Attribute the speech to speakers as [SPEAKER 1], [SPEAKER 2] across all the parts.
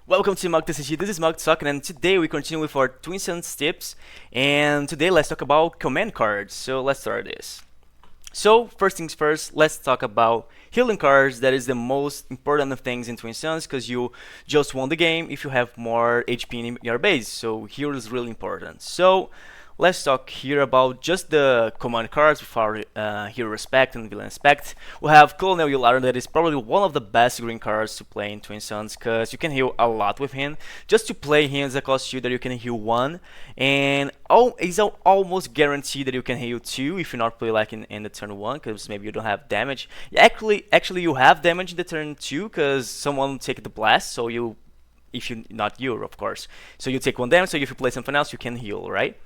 [SPEAKER 1] Welcome to Mug TCG. This is Mug talking, and today we continue with our Twin Suns tips. And today let's talk about command cards. So let's start this. So first things first, let's talk about healing cards. That is the most important of things in Twin Suns because you just won the game if you have more HP in your base. So heal is really important. So let's talk here about just the command cards with our hero respect and villain respect. We have Colonel Yularen, that is probably one of the best green cards to play in Twin Suns because you can heal a lot with him. Just to play him as a cost 2 that you can heal 1, and it's almost guaranteed that you can heal 2 if you not play like in the turn 1 because maybe you don't have damage. Actually you have damage in the turn 2 because someone take the blast, so you, if you, not you of course, so you take 1 damage, so if you play something else you can heal, right?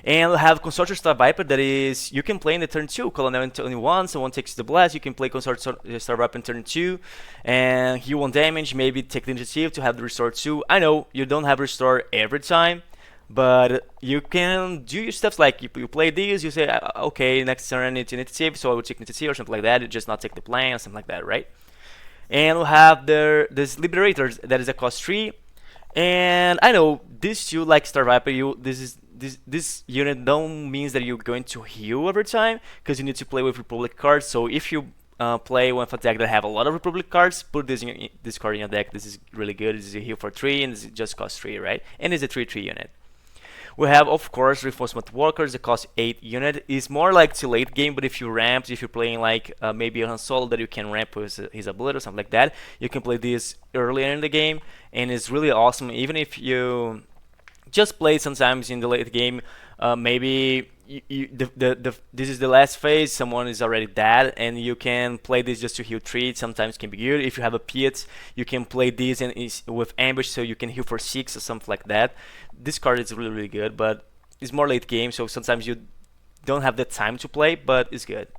[SPEAKER 1] And we have Consortium Star Viper, that is, you can play in the turn 2, Colonel in turn 1, someone takes the blast, you can play Consortium Star Viper in turn 2, and heal 1 damage, maybe take the initiative to have the restore 2. I know, you don't have restore every time, but you can do your stuff like, you play these, you say, okay, next turn I need initiative, so I will take initiative or something like that, just not take the plan or something like that, right? And we have this Liberators, that is a cost 3, and I know, this two, like Star Viper, this unit don't means that you're going to heal every time because you need to play with Republic cards. So if you play with a deck that have a lot of Republic cards, put this card in your deck. This is really good. This is a heal for 3 and it just costs 3, right? And it's a 3/3 unit. We have, of course, Reinforcement Walkers. It costs 8 unit. It's more like to late game, but if you ramp, if you're playing like maybe a Han Solo that you can ramp with his ability or something like that, you can play this earlier in the game, and it's really awesome. Even if you just play sometimes in the late game, maybe this is the last phase, someone is already dead, and you can play this just to heal 3. It sometimes can be good. If you have a Piet, you can play this and with ambush, so you can heal for 6 or something like that. This card is really good, but it's more late game, so sometimes you don't have the time to play, but it's good.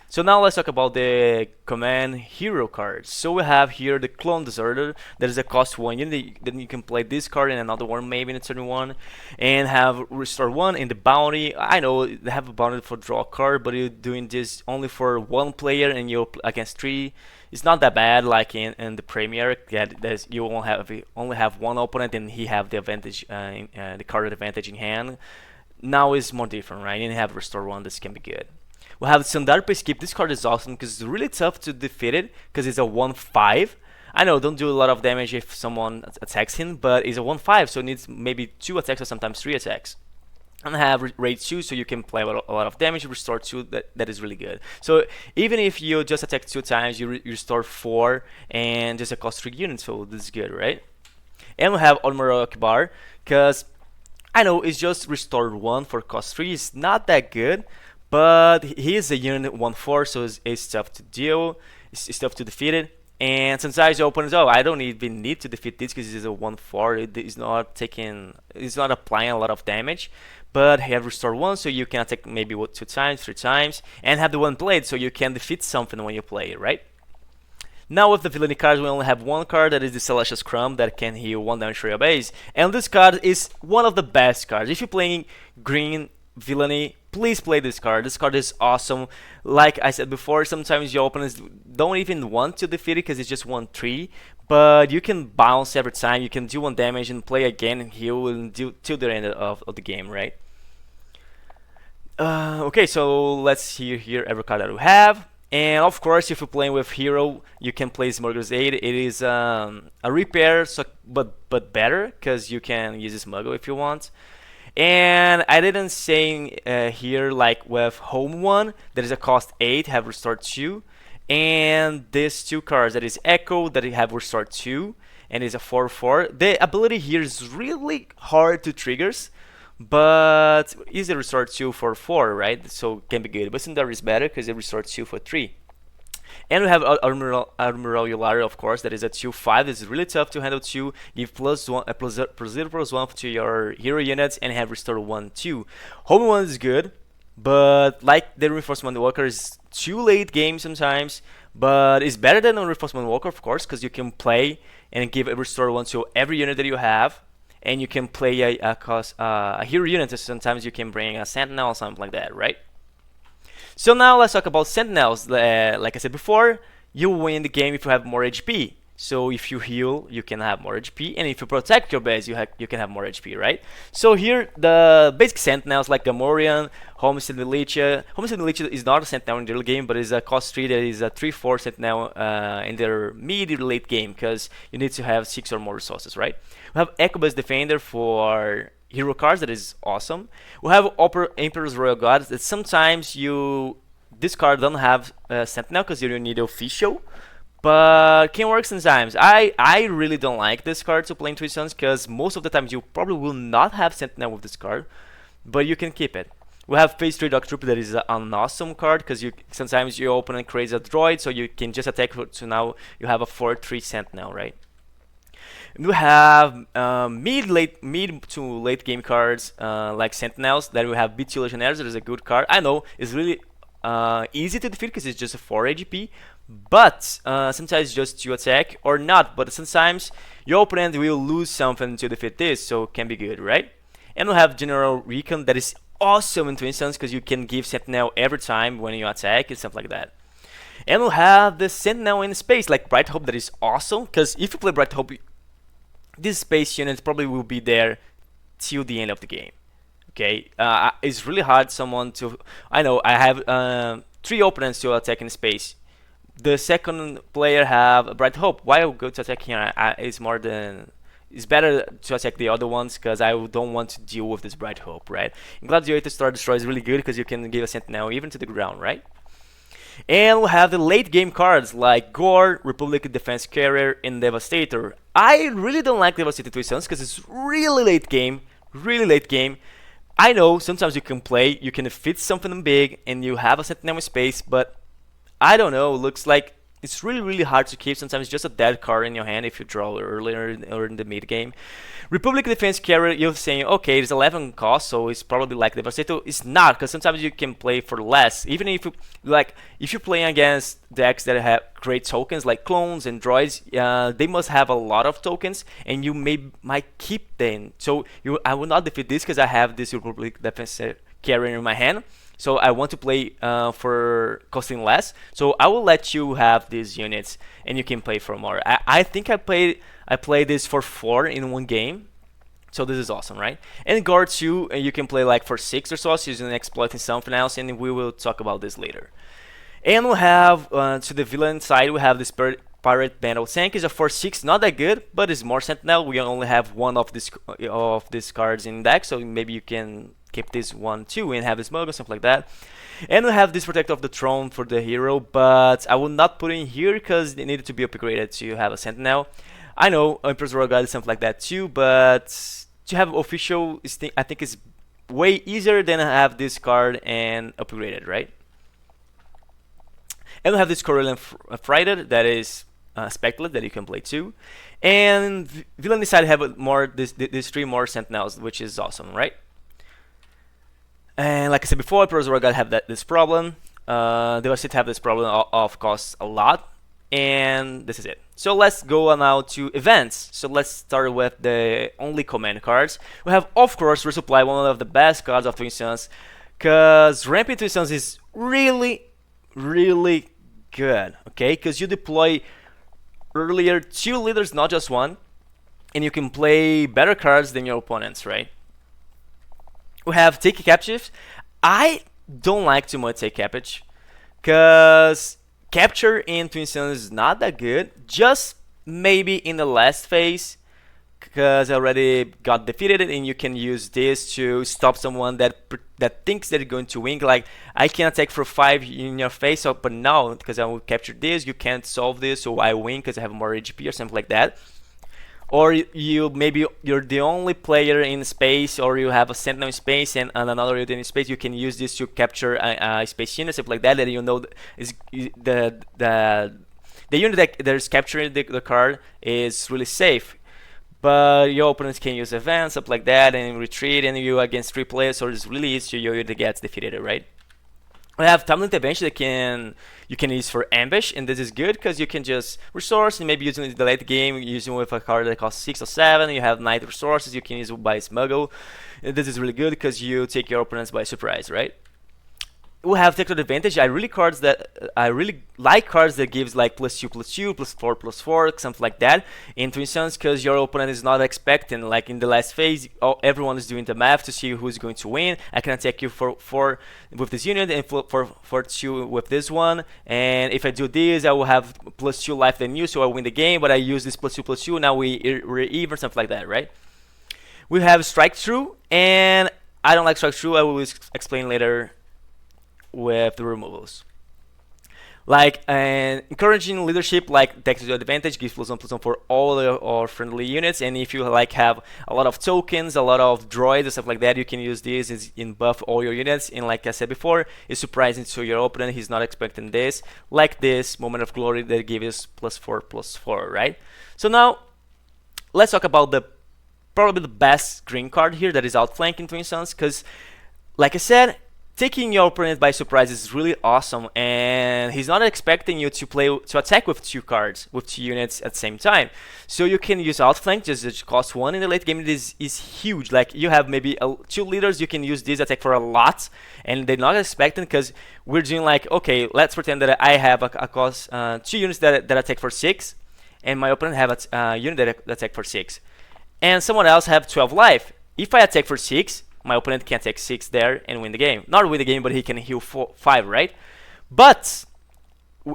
[SPEAKER 1] So now let's talk about the command hero cards. So we have here the Clone Deserter, that is a cost 1 unit. Then you can play this card and another one maybe in a turn 1, and have Restore 1 in the bounty. I know they have a bounty for draw a card, but you're doing this only for 1 player and you're against 3. It's not that bad like in the Premier, that you only have 1 opponent and he have the advantage, the card advantage in hand. Now it's more different, right? And you have Restore 1, this can be good. We have Sandarpa Skip. This card is awesome because it's really tough to defeat it because it's a 1/5. I know, don't do a lot of damage if someone attacks him, but it's a 1/5, so it needs maybe 2 attacks or sometimes 3 attacks. And have rate 2, so you can play a lot of damage, restore 2, that is really good. So even if you just attack 2 times, you restore 4 and just a cost 3 unit, so this is good, right? And we have Admiral Akbar, because I know it's just restored 1 for cost 3, it's not that good, but he is a unit 1/4, so it's tough to deal, it's tough to defeat it. And sometimes your opponents, oh, I don't even need to defeat this because it's a 1/4. It's not applying a lot of damage, but he have restore 1, so you can attack maybe 2 times, 3 times, and have the 1 blade, so you can defeat something when you play it, right? Now with the villainy cards, we only have 1 card, that is the Celestial Scrum, that can heal 1 damage for your base. And this card is one of the best cards. If you're playing green villainy, please play this card. This card is awesome. Like I said before, sometimes your opponents don't even want to defeat it because it's just 1/3, but you can bounce every time, you can do 1 damage and play again and heal and do till the end of the game, right? Okay, so let's see here every card that we have. And of course, if you're playing with hero, you can play Smuggler's Aid. It is a repair, so but better because you can use Smuggle if you want. And I didn't say here, like with Home 1, that is a cost 8, have Restore 2. And these 2 cards, that is Echo, that have Restore 2, and is a 4/4. The ability here is really hard to triggers, but easy Restore 2 for 4, right? So can be good. But Sundar is better because it Restore 2 for 3. And we have Admiral Yularen, of course, that is a 2/5. It's really tough to handle 2. Give +0/+1 to your hero units and have restore 1/2. Home 1 is good, but like the Reinforcement Walker is too late game sometimes. But it's better than a Reinforcement Walker, of course, because you can play and give a restore 1 to every unit that you have. And you can play a hero unit, so sometimes you can bring a Sentinel or something like that, right? So now let's talk about Sentinels. Like I said before, you win the game if you have more HP. So if you heal, you can have more HP, and if you protect your base, you can have more HP, right? So here, the basic sentinels like Gamorrean, Homestead Militia. Homestead Militia is not a sentinel in the early game, but is a cost 3 that is a 3/4 sentinel in their mid or late game, because you need to have 6 or more resources, right? We have Equibus Defender for hero cards, that is awesome. We have Emperor's Royal Guard, that sometimes this card don't have sentinel because you need official, but can work sometimes. I really don't like this card to play in Twisted Suns because most of the times you probably will not have sentinel with this card, but you can keep it. We have Phase 3 Dog Troop, that is an awesome card because sometimes your opponent creates a droid, so you can just attack. So now you have a 4/3 sentinel, right? We have mid to late game cards like Sentinels. That we have BT Legionnaires, that is a good card. I know it's really easy to defeat because it's just a 4 HP, but sometimes just to attack or not. But sometimes your opponent will lose something to defeat this, so it can be good, right? And we have General Recon, that is awesome in Twin Suns because you can give Sentinel every time when you attack and stuff like that. And we'll have the Sentinel in space, like Bright Hope, that is awesome because if you play Bright Hope, this space unit probably will be there till the end of the game. Okay, it's really hard someone to. I know I have 3 opponents to attack in space. The second player have a Bright Hope. Why I would go to attack here? It's better to attack the other ones because I don't want to deal with this Bright Hope, right? And Gladiator Star Destroyer is really good because you can give a Sentinel even to the ground, right? And we'll have the late game cards like Gore, Republic Defense Carrier, and Devastator. I really don't like Devastator Twisted Suns because it's really late game. Really late game. I know sometimes you can fit something big and you have a Sentinel in space, but I don't know, looks like it's really hard to keep. Sometimes just a dead card in your hand if you draw earlier or in the mid game. Republic Defense Carrier, you're saying, okay, it's 11 cost, so it's probably like Devastator. It's not, because sometimes you can play for less. Even if you play against decks that have great tokens like clones and droids, they must have a lot of tokens, and you might keep them. So I will not defeat this because I have this Republic Defense Carrier in my hand. So I want to play for costing less. So I will let you have these units, and you can play for more. I think I played this for 4 in one game. So this is awesome, right? And Guard 2, you can play like for 6 or so, using exploiting something else, and we will talk about this later. And we have to the villain side, we have this Pirate Battle Tank. Is a 4/6, not that good, but it's more Sentinel. We only have one of these cards in deck, so maybe you can keep this one too and have this mug or something like that. And we have this Protector of the Throne for the hero, but I will not put it in here because it needed to be upgraded to have a Sentinel. I know Emperor's Royal Guard is something like that too, but to have official, I think it's way easier than have this card and upgrade it, right? And we have this Corellian Frighted, that is Spectlet, that you can play too. And villain side have these 3 more Sentinels, which is awesome, right? And like I said before, Emperor's Royal Guard have this problem. Devastator have this problem of costs a lot. And this is it. So let's go now to events. So let's start with the only command cards. We have, of course, Resupply, one of the best cards of Twin Suns, because Rampant Twin Suns is really good, okay? Because you deploy earlier 2 leaders, not just 1, and you can play better cards than your opponents, right? We have Take Captive. I don't like too much Take Captive, because capture in Twin Suns is not that good. Just maybe in the last phase, because I already got defeated, and you can use this to stop someone that thinks they're going to win. Like, I can attack for 5 in your face, but now because I will capture this, you can't solve this, so I win because I have more HP or something like that. Or maybe you're the only player in space, or you have a Sentinel in space and another unit in space. You can use this to capture a space unit, something like that. That you know is the unit that is capturing the card is really safe. But your opponents can use advance, stuff like that, and retreat, and you against 3 players, so it's really easy to your unit gets defeated, right? We have Timely Intervention that you can use for ambush, and this is good because you can just resource and maybe using the late game, using with a card that costs 6 or 7. You have 9 resources, you can use it by Smuggle. And this is really good because you take your opponents by surprise, right? we have tactical advantage. I really like cards that gives like +2/+2, +4/+4, something like that. In Twin Suns, because your opponent is not expecting. Like in the last phase, everyone is doing the math to see who's going to win. I can attack you for 4 with this unit and for 2 with this one. And if I do this, I will have +2 life than you, so I win the game. But I use this +2/+2. Now we're even, something like that, right? We have Strike True, and I don't like Strike True. I will explain later with the removals. Like encouraging leadership, like tactical advantage gives +1/+1 for all our friendly units, and if you like have a lot of tokens, a lot of droids and stuff like that, you can use this in buff all your units. And like I said before, it's surprising to your opponent. He's not expecting this, like this Moment of Glory that gives +4/+4, right? So now let's talk about probably the best green card here, that is Outflank in Twin Suns, because like I said, taking your opponent by surprise is really awesome, and he's not expecting you to attack with 2 cards, with 2 units at the same time. So you can use Outflank, just it costs 1 in the late game. It is huge. Like you have maybe 2 leaders, you can use this attack for a lot, and they're not expecting, because we're doing like, okay, let's pretend that I have a cost 2 units that attack for 6, and my opponent have a unit that attack for 6, and someone else have 12 life. If I attack for 6, my opponent can take 6 there and win the game. Not win the game, but he can heal 5, right? But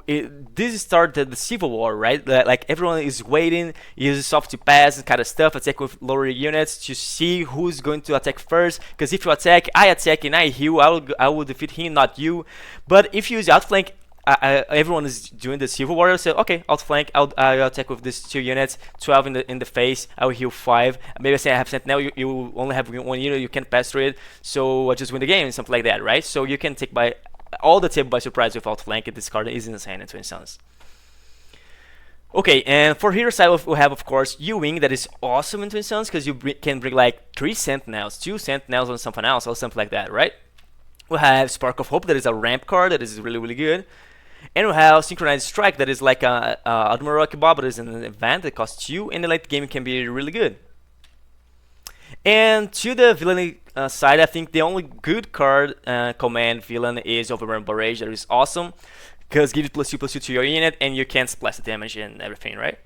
[SPEAKER 1] this started the Civil War, right? Like everyone is waiting, uses soft to pass and kind of stuff, attack with lower units to see who's going to attack first. Because if you attack, I attack and I heal, I will defeat him, not you. But if you use Outflank, everyone is doing the Civil War. So okay, Outflank, I'll attack with these 2 units, 12 in the face, I will heal 5. Maybe I say I have Sentinel, you only have 1 unit, you can't pass through it, so I just win the game, something like that, right? So you can take all the table by surprise with Outflank, and this card is insane in Twin Suns. Okay, and for hero side we have of course U-Wing, that is awesome in Twin Suns, because you can bring like 3 Sentinels, 2 Sentinels on something else, or something like that, right? We have Spark of Hope, that is a ramp card, that is really good. And we have Synchronized Strike, that is like a Admiral Rocky Bob, that is an event that costs 2, and the late game can be really good. And to the villain side, I think the only good card command villain is Overbearing Barrage, that is awesome, because gives +2/+2 to your unit, and you can splash the damage and everything, right?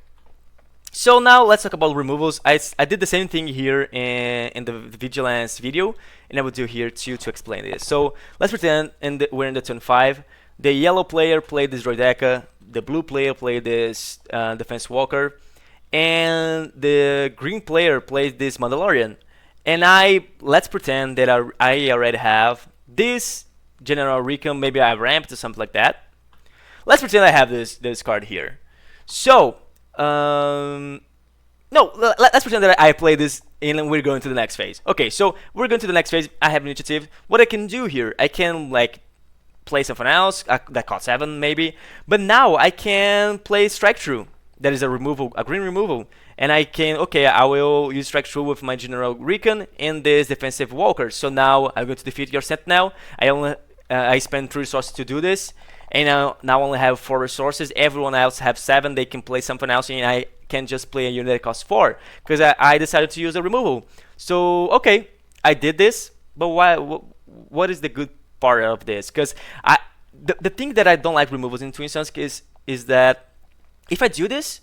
[SPEAKER 1] So now let's talk about removals. I did the same thing here in the Vigilance video, and I will do here too to explain this. So let's pretend we're in the turn 5. The yellow player played this Droideka, the blue player played this Defense Walker, and the green player played this Mandalorian. And let's pretend that I already have this General Recon, maybe I ramped or something like that. Let's pretend I have this card here. So, no, let's pretend that I play this and we're going to the next phase. Okay, so we're going to the next phase, I have initiative. What I can do here, I can like play something else that costs 7 maybe, but now I can play Strike True, that is a green removal, and I can, okay, I will use Strike True with my General Recon and this Defensive Walker. So now I'm going to defeat your Sentinel. I spend 3 resources to do this, and now only have 4 resources. Everyone else have 7, they can play something else, and I can just play a unit that costs 4, because I decided to use a removal. So okay, I did this, but what is the good part of this? Because the thing that I don't like removals in Twin Suns is that if I do this,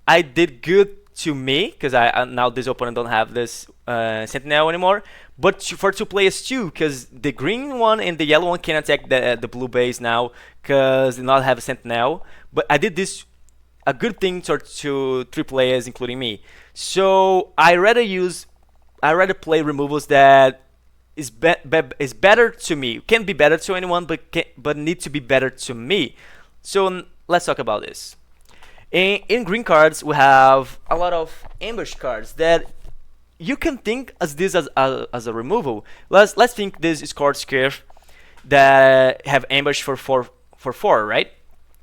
[SPEAKER 1] I did good to me, because now this opponent don't have this Sentinel anymore, but for 2 players too, because the green one and the yellow one can attack the blue base now, because they not have a Sentinel. But I did this a good thing to 3 players, including me. So I rather play removals that is better to me. Can be better to anyone, but need to be better to me. So let's talk about this. In green cards, we have a lot of ambush cards that you can think as this as a removal. Let's think this is card Scurf that have ambush for 4, right?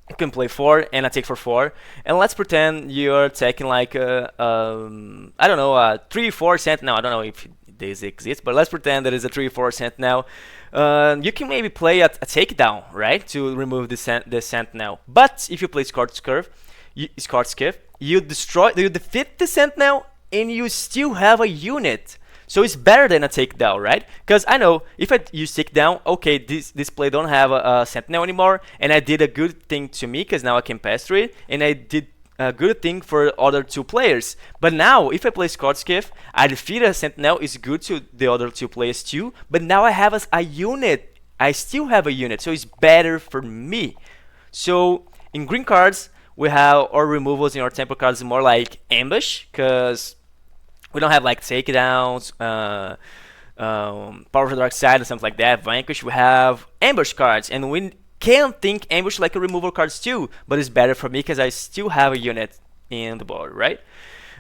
[SPEAKER 1] You can play 4 and attack for 4, and let's pretend you're taking like I don't know, a 3/4 Sentinel. I don't know if this exists, but let's pretend that is a 3/4 Sentinel. You can maybe play a takedown, right, to remove the Sentinel. But if you play Scarred Skiff, you defeat the Sentinel, and you still have a unit. So it's better than a takedown, right? Because I know if I use takedown, okay, this play don't have a sentinel anymore, and I did a good thing to me because now I can pass through it, and I did a good thing for other two players. But now, if I play Scout Skiff, I defeat a sentinel, is good to the other two players too, but now I have a unit. I still have a unit, so it's better for me. So in green cards, we have our removals in our tempo cards more like ambush, because we don't have like takedowns, power of the dark side, and something like that. Vanquish, we have ambush cards, and we can think ambush like a removal cards too, but it's better for me because I still have a unit in the board, right?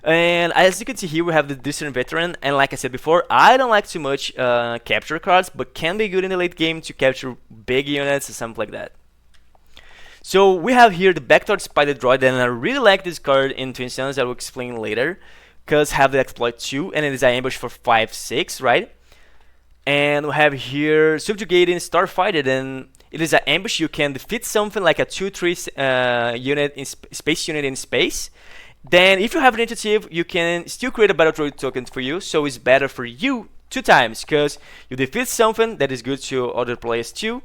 [SPEAKER 1] And as you can see here, we have the Discern Veteran, and like I said before, I don't like too much capture cards, but can be good in the late game to capture big units or something like that. So we have here the Backtard Spider Droid, and I really like this card in Twin Suns, I will explain later, because have the exploit 2, and it is an ambush for 5/6, right? And we have here Subjugating Starfighter, and it is an ambush. You can defeat something like a 2/3 unit in space unit in space. Then, if you have an initiative, you can still create a Battle Droid token for you. So it's better for you 2 times, because you defeat something that is good to other players too,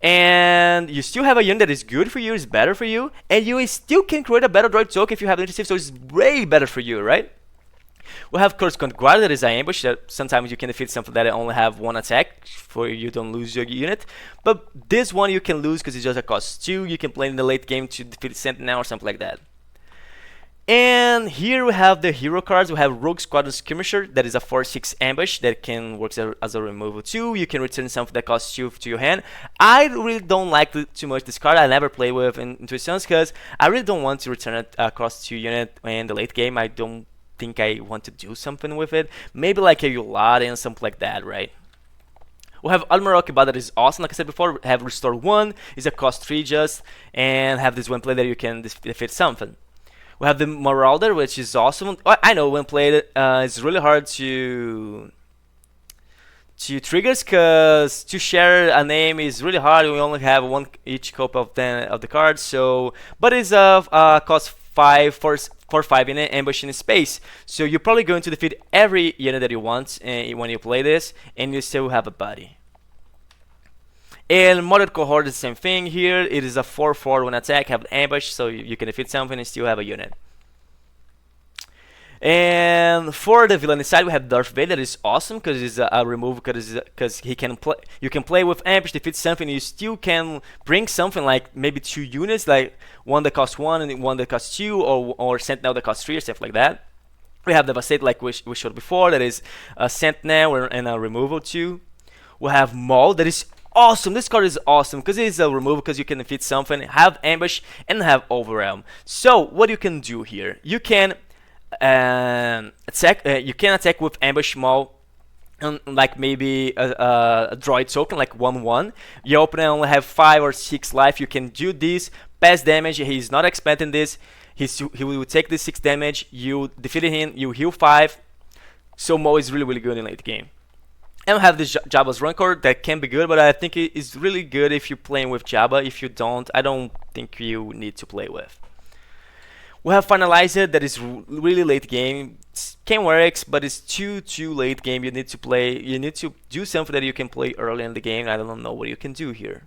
[SPEAKER 1] and you still have a unit that is good for you, is better for you, and you still can create a Battle Droid token if you have an initiative. So it's way better for you, right? We have Coruscant Guard, that is an ambush that sometimes you can defeat something that only have 1 attack for you don't lose your unit. But this one you can lose because it's just a cost 2. You can play in the late game to defeat Sentinel or something like that. And here we have the hero cards. We have Rogue Squadron Skirmisher, that is a 4/6 ambush that can work as a removal too. You can return something that costs 2 to your hand. I really don't like too much this card. I never play with in Twin Suns because I really don't want to return a cost 2 unit in the late game. I don't think I want to do something with it. Maybe like a Yulari and something like that, right? We have Admiral Akiba, that is awesome. Like I said before, have Restore 1, is a cost 3 just, and have this one play that you can defeat something. We have the Marauder, which is awesome. I know when played, it's really hard to triggers, because to share a name is really hard. We only have 1 each copy of the cards. So, but it's cost 5 for 5 in an ambush in space. So you're probably going to defeat every unit that you want when you play this, and you still have a buddy. And Modern Cohort is the same thing here. It is a 4/4 when attack, have ambush, so you can defeat something and still have a unit. And for the villain side, we have Darth Vader. That is awesome because it's a removal, because he can play. You can play with ambush, defeat something. You still can bring something like maybe 2 units, like one that costs 1 and one that costs 2, or Sentinel that costs 3 or stuff like that. We have Devastate, like we showed before. That is a Sentinel and a removal too. We have Maul. That is awesome. This card is awesome because it is a removal, because you can defeat something, have ambush, and have Overwhelm. So what you can do here, you can attack. You can attack with ambush Maul, and like maybe a droid token like 1/1. Your opponent only have 5 or 6 life. You can do this, pass damage. He's not expecting this. He will take this 6 damage. You defeated him. You heal 5. So Maul is really good in late game. And we have this Jabba's Rancor that can be good, but I think it is really good if you're playing with Jabba. If you don't, I don't think you need to play with. We have Finalizer, that is really late game. Can work, but it's too late game. You need to play. You need to do something that you can play early in the game. I don't know what you can do here.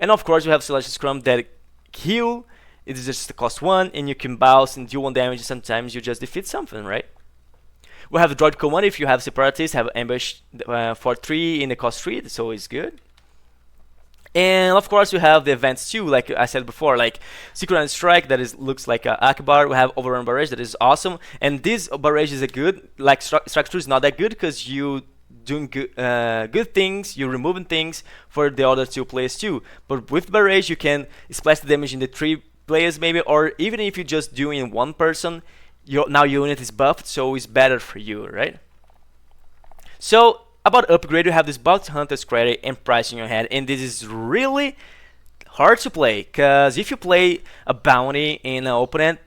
[SPEAKER 1] And of course, we have Celestial Scrum that heal. It is just the cost 1, and you can bounce and do 1 damage. Sometimes you just defeat something, right? We have the Droid Command. If you have Separatists, have ambush for 3 in the cost 3, so it's good. And of course, we have the events too, like I said before, like Synchronized Strike, that looks like Akbar. We have Overrun Barrage, that is awesome. And this Barrage is a good, like Strike 2 is not that good because you doing good things, you're removing things for the other 2 players too. But with Barrage, you can splash the damage in the 3 players maybe, or even if you're just doing 1 person, now your unit is buffed, so it's better for you, right? So about upgrade, you have this Bounty Hunter's credit and price in your hand, and this is really hard to play, because if you play a bounty in an opponent,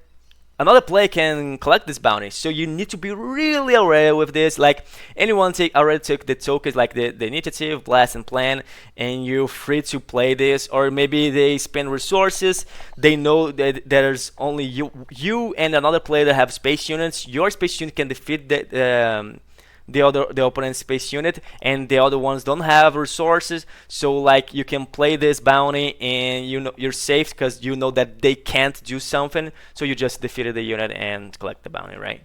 [SPEAKER 1] another player can collect this bounty, so you need to be really aware with this. Like anyone already took the tokens, like the initiative, blast, and plan, and you're free to play this. Or maybe they spend resources. They know that there's only you and another player that have space units. Your space unit can defeat the opponent's space unit, and the other ones don't have resources. So like you can play this bounty and you know you're safe because you know that they can't do something. So you just defeated the unit and collect the bounty, right?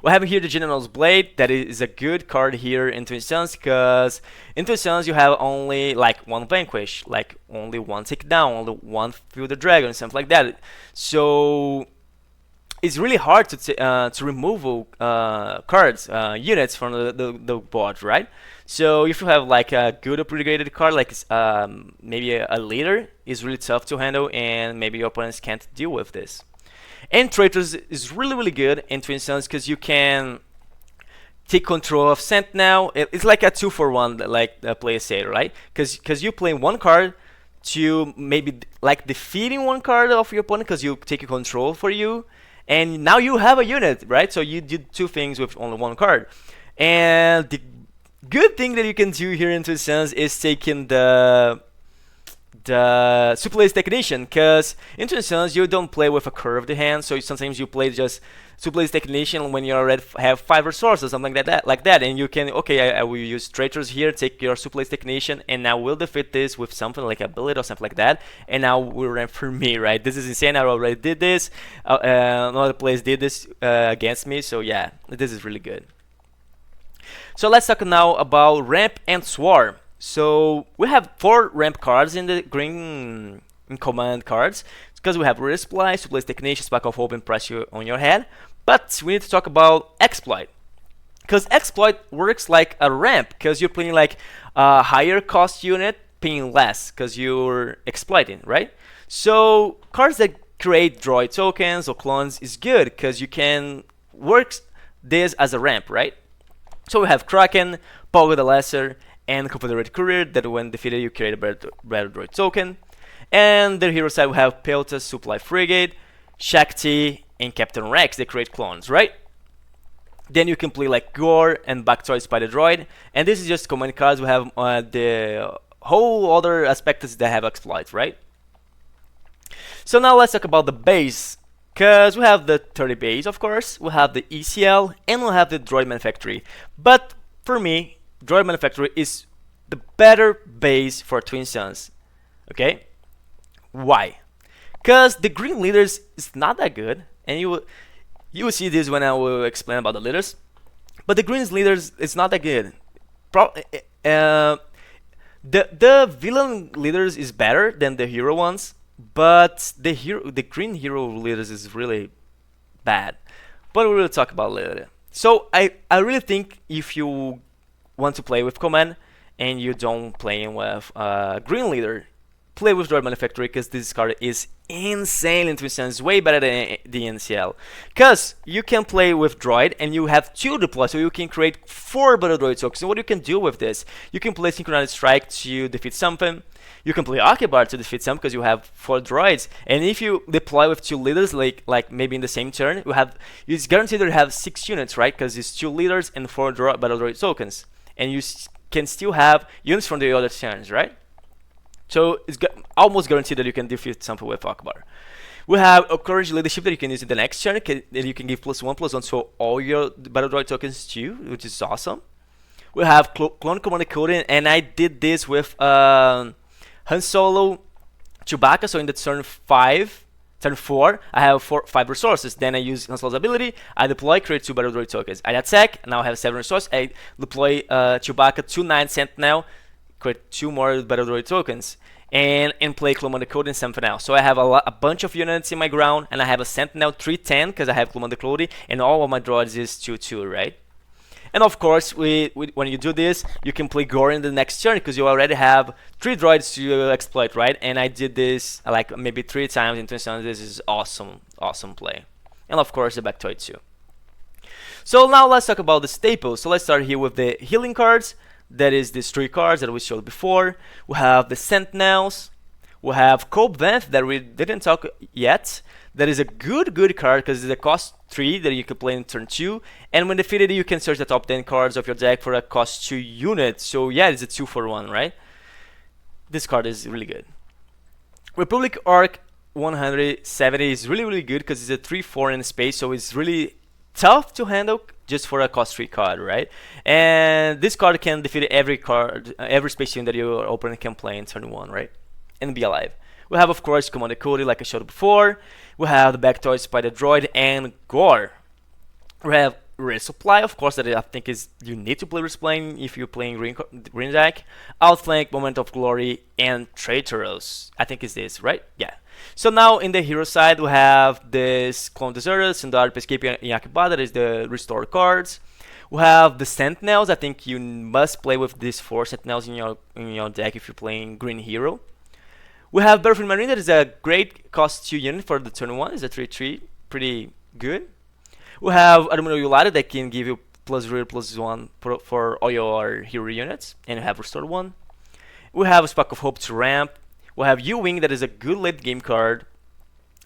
[SPEAKER 1] We have here the General's Blade. That is a good card here in Twin Suns, because in Twin Suns you have only like one Vanquish, like only one Takedown, only one Field the Dragon, something like that. So it's really hard to remove cards, units from the board, right? So if you have like a good upgraded card, like maybe a leader, is really tough to handle, and maybe your opponents can't deal with this. And Traitors is really good in Twin Suns, because you can take control of Sentinel. It's like a 2-for-1, like the players say, right? Because you play one card to maybe like defeating one card of your opponent, because you take control for you, and now you have a unit, right? So you did two things with only one card. And the good thing that you can do here in Twin Suns is taking the Supplies Technician, because in Twin Suns you don't play with a curved hand, so sometimes you play just Supplies Technician when you already have 5 resources, something like that, and you can, okay, I will use Traitors here, take your Supplies Technician, and now we'll defeat this with something like ability or something like that, and now we'll rank for me, right? This is insane. I already did this. Another players did this against me, so yeah, this is really good. So let's talk now about Ramp and Swarm. So we have 4 ramp cards in the green command cards, because we have Resupply, Supplies Technician, Spark of Hope, and Pressure on your head. But we need to talk about Exploit, because Exploit works like a ramp, because you're playing like a higher cost unit, paying less, because you're exploiting, right? So cards that create droid tokens or clones is good, because you can work this as a ramp, right? So we have Kraken, Pogo the Lesser, and Confederate Courier, that when defeated you create a battle droid token. And the hero side we have Pelta, Supply Frigate, Shakti, and Captain Rex. They create clones, right? Then you can play like Gore and Bactoid Spider Droid, and this is just command cards. We have the whole other aspects that have exploits, right? So now let's talk about the base, because we have the 30 base, of course, we have the ECL, and we have the Droid Manufactory. But for me, Droid Manufactory is the better base for Twin Suns. Okay? Why? Because the green leaders is not that good, and you will see this when I will explain about the leaders. But the green leaders is not that good. The villain leaders is better than the hero ones, but the green hero leaders is really bad. But we will talk about it later. So I really think if you want to play with command and you don't play with green leader, play with Droid Manufactory, because this card is insane in Twin Suns, way better than the NCL. Because you can play with Droid and you have 2 deploy, so you can create 4 Battle Droid tokens. And what you can do with this, you can play Synchronized Strike to defeat something. You can play Akibar to defeat some, because you have 4 droids. And if you deploy with 2 leaders, like maybe in the same turn, it's guaranteed to have 6 units, right? Because it's 2 leaders and 4 Battle Droid tokens. And you can still have units from the other turns, right? So it's almost guaranteed that you can defeat something with Akbar. We have Courage Leadership that you can use in the next turn, that you can give +1/+1 to all your Battle Droid tokens too, which is awesome. We have Clone Commander Coding, and I did this with Han Solo, Chewbacca. So in the turn 4, I have 5 resources. Then I use Han Solo's ability, I deploy, create 2 Battle Droid tokens. I attack, now I have 7 resources. I deploy Chewbacca to 9 Sentinel, create 2 more Battle Droid tokens, and play Commander Code and something else. So I have a bunch of units in my ground, and I have a Sentinel 310 because I have Commander Cody, and all of my droids is 2/2, right? And of course, when you do this, you can play Gore in the next turn, because you already have 3 droids to exploit, right? And I did this like maybe 3 times in Twin Suns. This is awesome play. And of course, the Bactoid too. So now let's talk about the staples. So let's start here with the healing cards. That is these 3 cards that we showed before. We have the Sentinels. We have Cold Vent that we didn't talk yet. That is a good card, because it's a cost 3 that you can play in turn 2. And when defeated, you can search the top 10 cards of your deck for a cost 2 unit. So yeah, it's a 2-for-1, right? This card is really good. Republic Arc 170 is really good, because it's a 3/4 in space, so it's really tough to handle just for a cost 3 card, right? And this card can defeat every card, every space unit that your opponent can play in turn 1, right? And be alive. We have, of course, Commander Cody, like I showed before. We have the Bactoid Spider Droid and Gore. We have Resupply, of course, that I think is you need to play Resupply if you're playing green deck. Outflank, Moment of Glory, and Traitorous. I think is this, right? Yeah. So now in the hero side, we have this Clone Deserter, Sindar, Peacekeeper, and Yakiba, that is the restore cards. We have the Sentinels. I think you must play with these 4 Sentinels in your deck if you're playing green hero. We have Battlefield Marine, that is a great cost 2 unit for the turn 1. It's a 3/3, pretty good. We have Admiral Yulari that can give you +0/+1 for all your hero units, and you have Restore 1. We have a Spark of Hope to ramp. We have U-Wing, that is a good late game card.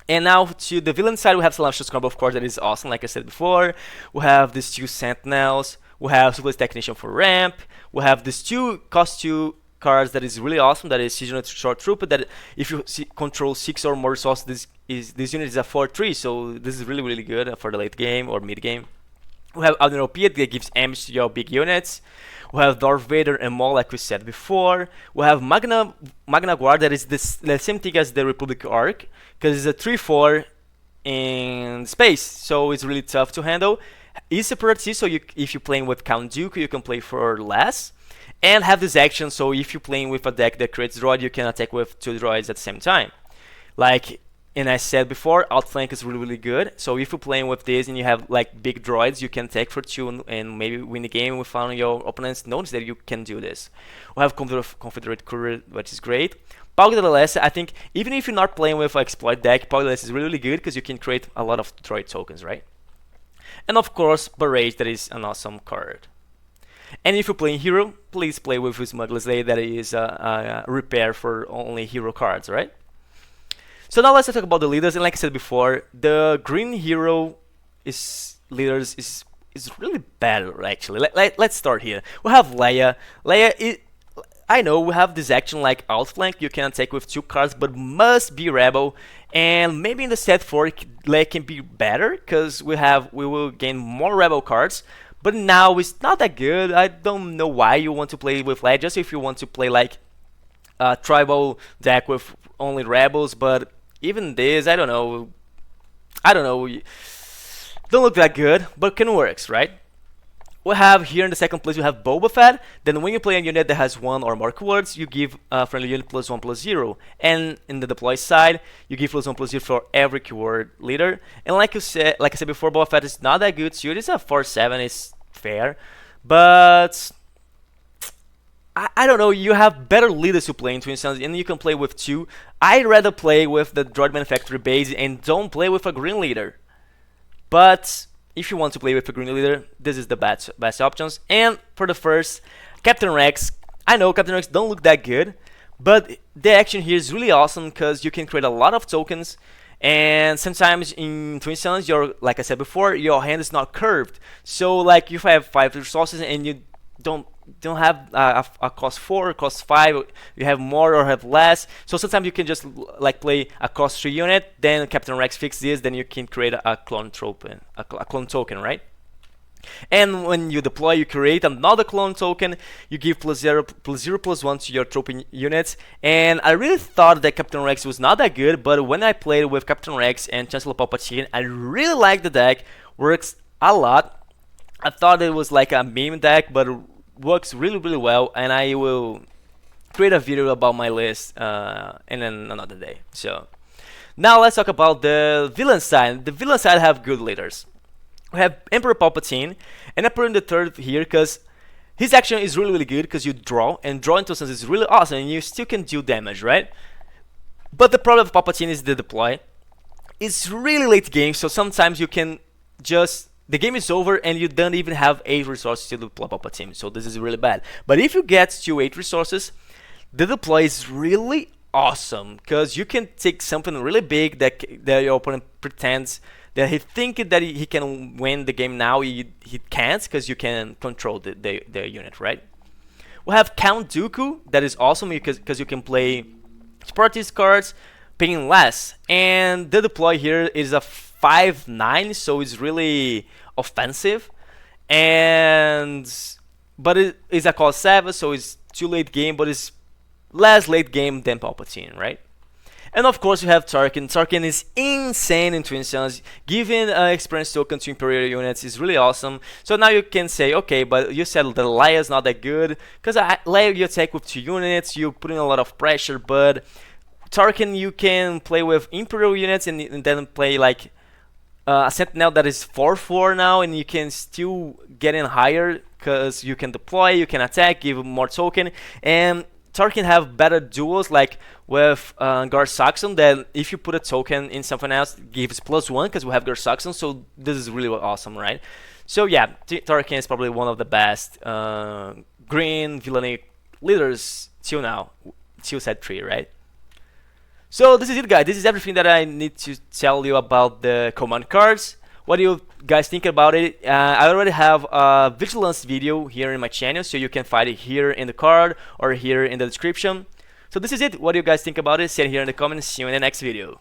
[SPEAKER 1] And now to the villain side, we have Salacious Combo, of course, that is awesome, like I said before. We have these 2 Sentinels. We have Supplies Technician for ramp. We have these 2 cost 2 cards that is really awesome, that is Seasonal Short Trooper, that if you control 6 or more resources, this unit is a 4/3, so this is really good for the late game or mid game. We have Admiral Piet that gives damage to your big units. We have Darth Vader and Maul, like we said before. We have Magna Guard, that is the same thing as the Republic Arc, because it's a 3/4 in space, so it's really tough to handle. It's separatist, so if you're playing with Count Dooku, you can play for less. And have this action, so if you're playing with a deck that creates droid, you can attack with 2 droids at the same time. Like, and I said before, Outflank is really good. So if you're playing with this and you have like big droids, you can attack for 2 and maybe win the game without your opponents notice that you can do this. We have Confederate Courier, which is great. Pau de la Leste, I think even if you're not playing with Exploit deck, Pau de la Leste is really good because you can create a lot of droid tokens, right? And of course, Barrage, that is an awesome card. And if you're playing hero, please play with Smuggler's Day, that is a repair for only hero cards, right? So now let's talk about the leaders. And like I said before, the green hero leaders is really bad, actually. Let's start here. We have Leia. I know we have this action like Outflank. You can attack with 2 cards, but must be Rebel. And maybe in the set 4, Leia can be better because we will gain more Rebel cards. But now it's not that good. I don't know why you want to play with Leia, just if you want to play like a tribal deck with only rebels. But even this, I don't know. Don't look that good, but can works, right? We have here in the second place, we have Boba Fett. Then when you play a unit that has 1 or more keywords, you give a friendly unit +1/+0. And in the deploy side, you give +1/+0 for every keyword leader. And like I said before, Boba Fett is not that good suit. It's a 4/7, it's fair. But I don't know, you have better leaders to play in Twin Suns, and you can play with 2. I'd rather play with the Droid Manufactory base and don't play with a green leader. But if you want to play with a green leader, this is the best options. And for the first, Captain Rex. I know Captain Rex don't look that good, but the action here is really awesome because you can create a lot of tokens. And sometimes in Twin Suns, like I said before, your hand is not curved. So like if I have 5 resources and you don't have a cost 4 or cost 5, you have more or have less. So sometimes you can just like play a cost 3 unit, then Captain Rex fix this, then you can create a clone token, right? And when you deploy, you create another clone token. You give +0/+1 to your troop units. And I really thought that Captain Rex was not that good, but when I played with Captain Rex and Chancellor Palpatine, I really liked the deck. Works a lot. I thought it was like a meme deck, but works really well, and I will create a video about my list in another day. So now let's talk about the villain side. The villain side have good leaders. We have Emperor Palpatine, and I put in the third here because his action is really good because you draw, and drawing to sense is really awesome, and you still can do damage, right? But the problem with Palpatine is the deploy. It's really late game, so sometimes you can just the game is over and you don't even have 8 resources to deploy Palpatine, so this is really bad. But if you get to 8 resources, the deploy is really awesome because you can take something really big that your opponent pretends that he thinks that he can win the game. Now he can't because you can control the unit, right? We have Count Dooku, that is awesome because you can play separatist cards paying less, and the deploy here is a 5/9, so it's really offensive, and but it is a cost 7, so it's too late game, but it's less late game than Palpatine, right? And of course you have Tarkin. Tarkin is insane in Twin Suns. Giving experience token to Imperial units is really awesome. So now you can say, okay, but you said the Leia is not that good, because Leia you attack with 2 units, you put in a lot of pressure, but Tarkin you can play with Imperial units and then play like a Sentinel that is 4/4 now, and you can still get in higher because you can deploy, you can attack, give more token, and Tarkin have better duels like with Gar Saxon, that if you put a token in something else, gives +1 because we have Gar Saxon, so this is really awesome, right? So yeah, Tarkin is probably one of the best green villainy leaders till now, till set 3, right? So this is it, guys. This is everything that I need to tell you about the command cards. What do you guys think about it? I already have a Vigilance video here in my channel, so you can find it here in the card or here in the description. So this is it. What do you guys think about it? Say it here in the comments. See you in the next video.